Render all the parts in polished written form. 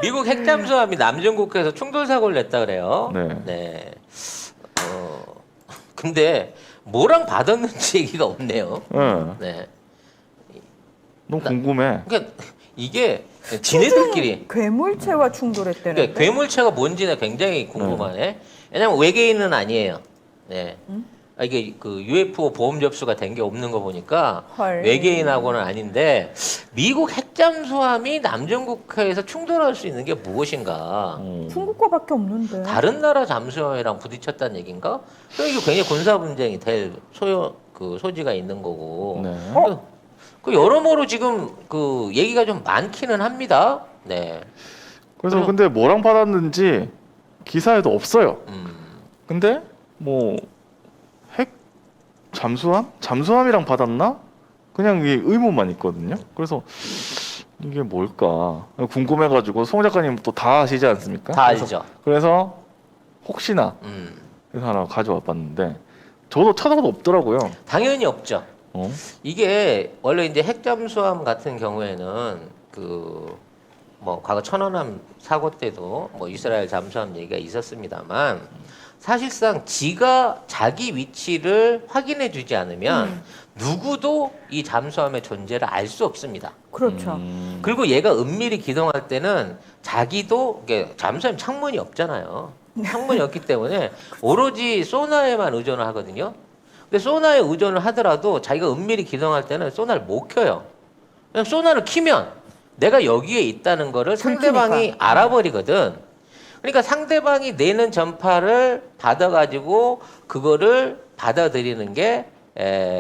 미국 핵잠수함이 남중국해에서 충돌 사고를 냈다 그래요. 네. 네. 근데 뭐랑 받았는지 얘기가 없네요. 네. 네. 너무 궁금해. 그러니까 이게 지네들끼리 괴물체와 충돌했다는데. 그러니까 괴물체가 뭔지는 굉장히 궁금하네. 왜냐면 외계인은 아니에요. 네. 이게 그 UFO 보험 접수가 된 게 없는 거 보니까 헐. 외계인하고는 아닌데 미국 핵잠수함이 남중국해에서 충돌할 수 있는 게 무엇인가? 중국과밖에 없는데. 다른 나라 잠수함이랑 부딪혔다는 얘기인가? 그럼 이게 굉장히 군사 분쟁이 될 소지가 있는 거고. 네. 그 여러모로 지금 그 얘기가 좀 많기는 합니다. 네. 그래서 근데 뭐랑 받았는지 기사에도 없어요. 음. 근데 뭐 핵 잠수함? 잠수함이랑 받았나? 그냥 이 의문만 있거든요. 그래서 이게 뭘까 궁금해가지고 송 작가님 또 다 아시지 않습니까? 다 알죠. 그래서 혹시나 그래서 하나 가져와 봤는데 저도 찾아봐도 없더라고요. 당연히 없죠. 어? 이게 원래 이제 핵잠수함 같은 경우에는 그 뭐 과거 천안함 사고 때도 뭐 이스라엘 잠수함 얘기가 있었습니다만 사실상 지가 자기 위치를 확인해 주지 않으면 누구도 이 잠수함의 존재를 알 수 없습니다. 그렇죠. 그리고 얘가 은밀히 기동할 때는 자기도 이게 잠수함 창문이 없잖아요. 창문이 없기 때문에 오로지 소나에만 의존을 하거든요. 근데 소나에 의존을 하더라도 자기가 은밀히 기동할 때는 소나를 못 켜요. 그냥 소나를 키면 내가 여기에 있다는 거를 상대방이 알아버리거든. 그러니까 상대방이 내는 전파를 받아가지고 그거를 받아들이는 게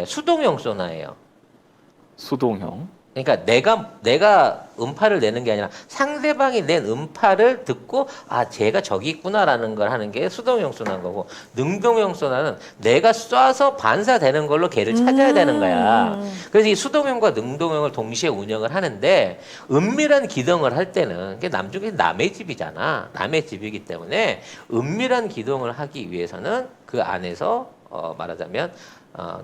수동용 소나예요. 수동형. 그러니까 내가 음파를 내는 게 아니라 상대방이 낸 음파를 듣고 아 쟤가 저기 있구나라는 걸 하는 게 수동용 소나인 거고 능동용 소나는 내가 쏴서 반사되는 걸로 걔를 찾아야 되는 거야. 그래서 이 수동용과 능동용을 동시에 운영을 하는데 은밀한 기동을 할 때는 남중국해 남의 집이잖아. 남의 집이기 때문에 은밀한 기동을 하기 위해서는 그 안에서 말하자면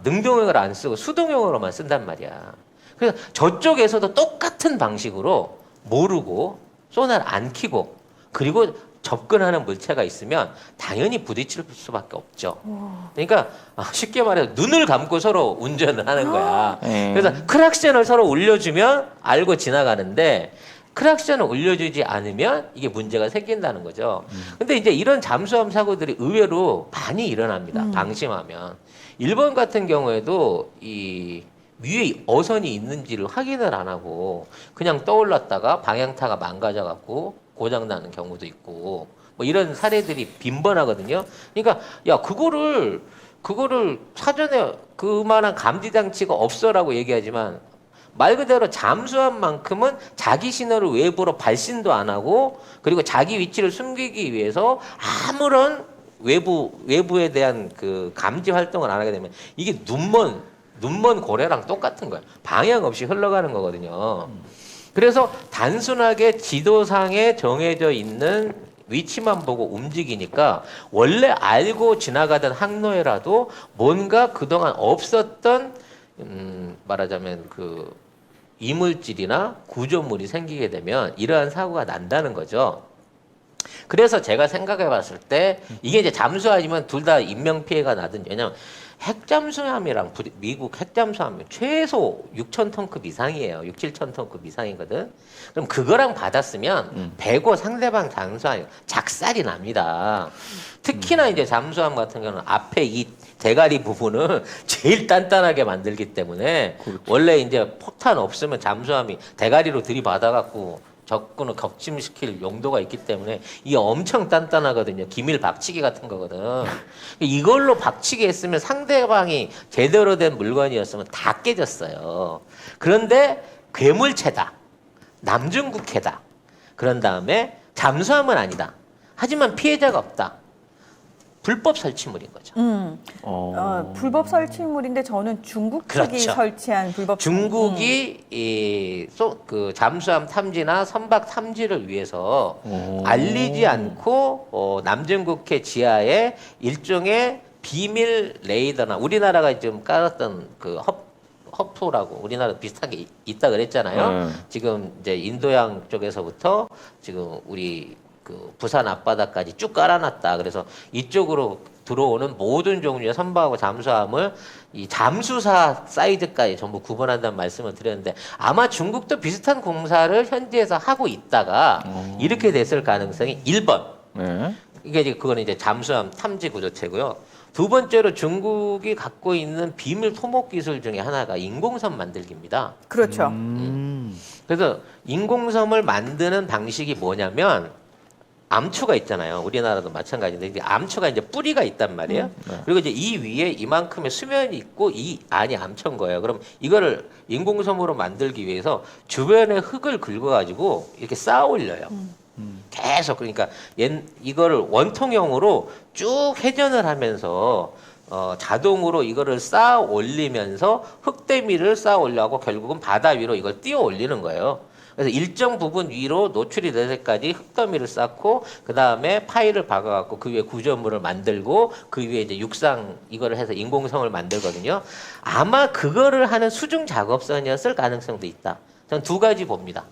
능동용을 안 쓰고 수동용으로만 쓴단 말이야. 그래서 저쪽에서도 똑같은 방식으로 모르고 소나를 안 켜고 그리고 접근하는 물체가 있으면 당연히 부딪힐 수밖에 없죠. 그러니까 쉽게 말해서 눈을 감고 서로 운전을 하는 거야. 그래서 크락션을 서로 올려주면 알고 지나가는데 크락션을 올려주지 않으면 이게 문제가 생긴다는 거죠. 근데 이제 이런 잠수함 사고들이 의외로 많이 일어납니다. 방심하면. 일본 같은 경우에도 이 위에 어선이 있는지를 확인을 안 하고 그냥 떠올랐다가 방향타가 망가져갖고 고장나는 경우도 있고 뭐 이런 사례들이 빈번하거든요. 그러니까 야 그거를 사전에 그만한 감지 장치가 없어라고 얘기하지만 말 그대로 잠수함만큼은 자기 신호를 외부로 발신도 안 하고 그리고 자기 위치를 숨기기 위해서 아무런 외부에 대한 그 감지 활동을 안 하게 되면 이게 눈먼 고래랑 똑같은 거예요. 방향 없이 흘러가는 거거든요. 그래서 단순하게 지도상에 정해져 있는 위치만 보고 움직이니까 원래 알고 지나가던 항로에라도 뭔가 그동안 없었던 말하자면 그 이물질이나 구조물이 생기게 되면 이러한 사고가 난다는 거죠. 그래서 제가 생각해 봤을 때 이게 이제 잠수함이면 둘 다 인명피해가 나든 왜냐면 핵잠수함이랑 미국 핵잠수함이 최소 6,000톤급 이상이에요. 6, 7,000톤급 이상이거든. 그럼 그거랑 받았으면 배고 상대방 잠수함이 작살이 납니다. 특히나 이제 잠수함 같은 경우는 앞에 이 대가리 부분을 제일 단단하게 만들기 때문에 그렇죠. 원래 이제 폭탄 없으면 잠수함이 대가리로 들이받아갖고 적군을 격침시킬 용도가 있기 때문에 이게 엄청 단단하거든요. 기밀 박치기 같은 거거든. 이걸로 박치기 했으면 상대방이 제대로 된 물건이었으면 다 깨졌어요. 그런데 괴물체다. 남중국해다. 그런 다음에 잠수함은 아니다. 하지만 피해자가 없다. 불법 설치물인 거죠. 불법 설치물인데 저는 중국 측이 그렇죠. 설치한 불법 중국이 그 잠수함 탐지나 선박 탐지를 위해서 알리지 않고 남중국해 지하에 일종의 비밀 레이더나 우리나라가 좀 깔았던 그 허프라고 우리나라 비슷한 게 있다 그랬잖아요. 지금 이제 인도양 쪽에서부터 지금 우리 그 부산 앞바다까지 쭉 깔아놨다. 그래서 이쪽으로 들어오는 모든 종류의 선박하고 잠수함을 이 잠수사 사이즈까지 전부 구분한다는 말씀을 드렸는데 아마 중국도 비슷한 공사를 현지에서 하고 있다가 이렇게 됐을 가능성이 1번. 네. 이게 이제 그거는 이제 잠수함 탐지 구조체고요. 두 번째로 중국이 갖고 있는 비밀 토목 기술 중에 하나가 인공섬 만들기입니다. 그렇죠. 그래서 인공섬을 만드는 방식이 뭐냐면 암초가 있잖아요. 우리나라도 마찬가지인데 이제 암초가 이제 뿌리가 있단 말이에요. 그리고 이제 이 위에 이만큼의 수면이 있고 이 안이 암초인 거예요. 그럼 이거를 인공섬으로 만들기 위해서 주변에 흙을 긁어가지고 이렇게 쌓아 올려요. 계속 그러니까 이거를 원통형으로 쭉 회전을 하면서 자동으로 이거를 쌓아 올리면서 흙대미를 쌓아 올려고 결국은 바다 위로 이걸 띄워 올리는 거예요. 그래서 일정 부분 위로 노출이 될 때까지 흙더미를 쌓고 그 다음에 파일을 박아갖고 그 위에 구조물을 만들고 그 위에 이제 육상 이거를 해서 인공성을 만들거든요. 아마 그거를 하는 수중 작업선이었을 가능성도 있다. 저는 두 가지 봅니다.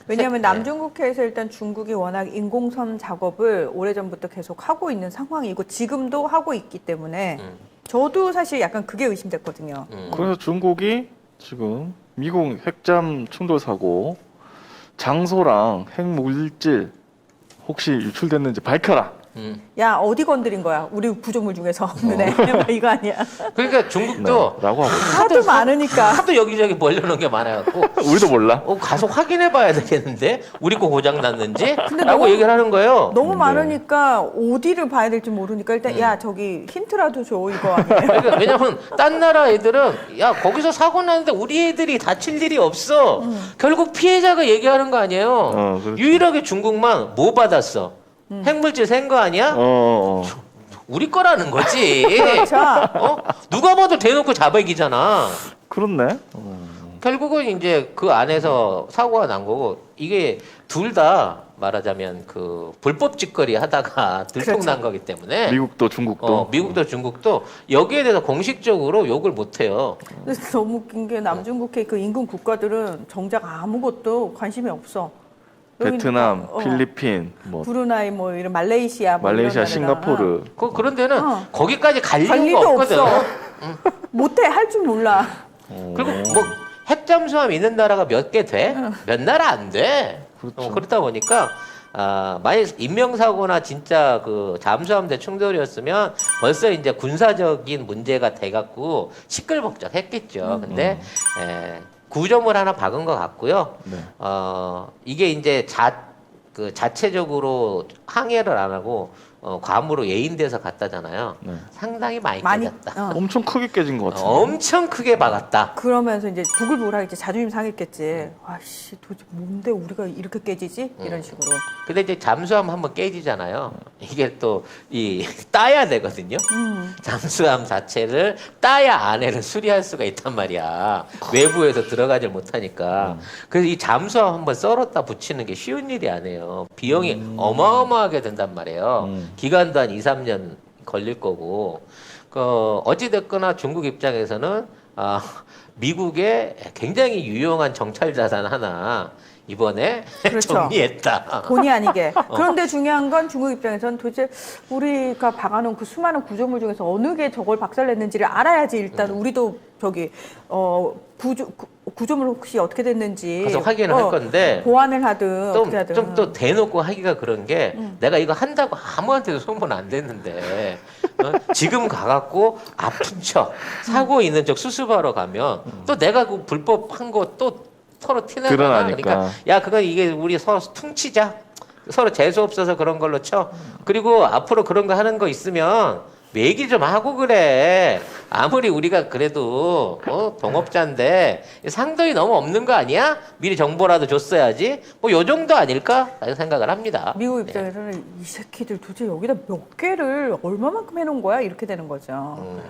왜냐하면 네. 남중국해에서 일단 중국이 워낙 인공섬 작업을 오래전부터 계속 하고 있는 상황이고 지금도 하고 있기 때문에 저도 사실 약간 그게 의심됐거든요. 그래서 중국이 지금 미국 핵잠 충돌 사고 장소랑 핵물질 혹시 유출됐는지 밝혀라. 야 어디 건드린 거야? 우리 구조물 중에서 없는 애 이거 아니야? 그러니까 중국도 라고 하고 하도 많으니까. 하도 여기저기 벌려놓은 게 많아갖고 우리도 몰라. 가서 확인해봐야 되겠는데 우리 거 고장 났는지 근데 라고 너무- 얘기를 하는 거예요. 너무 네. 많으니까 어디를 봐야 될지 모르니까 일단 야 저기 힌트라도 줘 이거 아니에요? 그러니까 왜냐면 딴 나라 애들은 야 거기서 사고 났는데 우리 애들이 다칠 일이 없어. 결국 피해자가 얘기하는 거 아니에요. 그렇죠. 유일하게 중국만 뭐 받았어? 핵물질 센 거 아니야? 우리 거라는 거지. 그렇죠. 누가 봐도 대놓고 자백이잖아. 그렇네. 결국은 이제 그 안에서 사고가 난 거고 이게 둘 다 말하자면 그 불법 짓거리 하다가 들통난 거기 때문에 미국도 중국도. 미국도 중국도 여기에 대해서 공식적으로 욕을 못 해요. 근데 너무 웃긴 게 남중국해 그 인근 국가들은 정작 아무것도 관심이 없어. 여기 베트남, 어, 필리핀, 뭐 브루나이 뭐 이런 말레이시아 뭐 말레이시아, 이런 나라가 싱가포르. 그런 데는 거기까지 갈 갈 이유가 리도 없거든. 없어. 못해 할 줄 몰라. 그리고 뭐 핵잠수함 있는 나라가 몇 개 돼? 몇 나라 안 돼. 그렇죠. 그렇다 보니까 만약 인명사고나 진짜 그 잠수함대 충돌이었으면 벌써 이제 군사적인 문제가 돼갖고 시끌벅적했겠죠. 근데 구조물 하나 박은 것 같고요. 네. 이게 이제 자체적으로 항해를 안 하고 괌으로 예인돼서 갔다잖아요. 네. 상당히 많이 많이 깨졌다. 엄청 크게 깨진 것 같은데. 엄청 크게 박았다. 그러면서 이제 부글부글하겠지. 자존심 상했겠지. 아씨 도대체 뭔데 우리가 이렇게 깨지지? 이런 식으로. 근데 이제 잠수함 한번 깨지잖아요. 이게 또 이 따야 되거든요. 잠수함 자체를 따야 안에를 수리할 수가 있단 말이야. 외부에서 들어가질 못하니까. 그래서 이 잠수함 한번 썰었다 붙이는 게 쉬운 일이 아니에요. 비용이 어마어마하게 든단 말이에요. 기간도 한 2, 3년 걸릴 거고. 어찌 됐거나 중국 입장에서는 미국의 굉장히 유용한 정찰 자산 하나 이번에 그렇죠. 정리했다. 본의 아니게. 그런데 중요한 건 중국 입장에서는 도대체 우리가 박아놓은 그 수많은 구조물 중에서 어느 게 저걸 박살냈는지를 알아야지 일단 우리도 저기 구조물 혹시 어떻게 됐는지 가서 확인을 할 건데 보완을 하든 어떻게 하든 좀 또 대놓고 하기가 그런 게 내가 이거 한다고 아무한테도 소문 안 됐는데 지금 가갖고 아픈 척 사고 있는 척 수습하러 가면 또 내가 그 불법 한 거 또 서로 티내잖아. 드러나니까. 그러니까 야 그건 이게 우리 서로 퉁치자. 서로 재수 없어서 그런 걸로 쳐. 그리고 앞으로 그런 거 하는 거 있으면 얘기 좀 하고 그래. 아무리 우리가 그래도 동업자인데 상도이 너무 없는 거 아니야? 미리 정보라도 줬어야지. 뭐 요 정도 아닐까? 라는 생각을 합니다. 미국 네. 입장에서는 이 새끼들 도대체 여기다 몇 개를 얼마만큼 해놓은 거야? 이렇게 되는 거죠.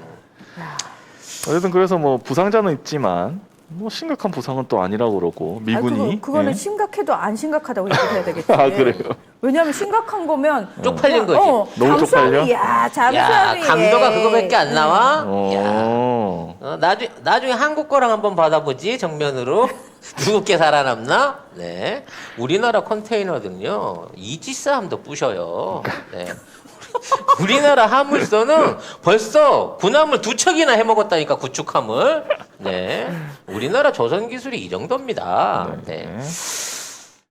어쨌든 그래서 뭐 부상자는 있지만 뭐 심각한 부상은 또 아니라고 그러고 아니, 미군이. 그거는 예. 심각해도 안 심각하다고 얘기해야 되겠지. 아, 그래요? 왜냐하면 심각한 거면 쪽팔린 거지. 너무 쪽팔려? 야, 야, 잠수함이 강도가 그거밖에 안 나와? 야. 어. 나중에 한국 거랑 한번 받아보지 정면으로 누구께 살아남나? 네, 우리나라 컨테이너들은요 이지스함도 부셔요. 네. 우리나라 화물선은 벌써 군함을 2척이나 해먹었다니까 구축함을. 네, 우리나라 조선 기술이 이 정도입니다. 네. 네.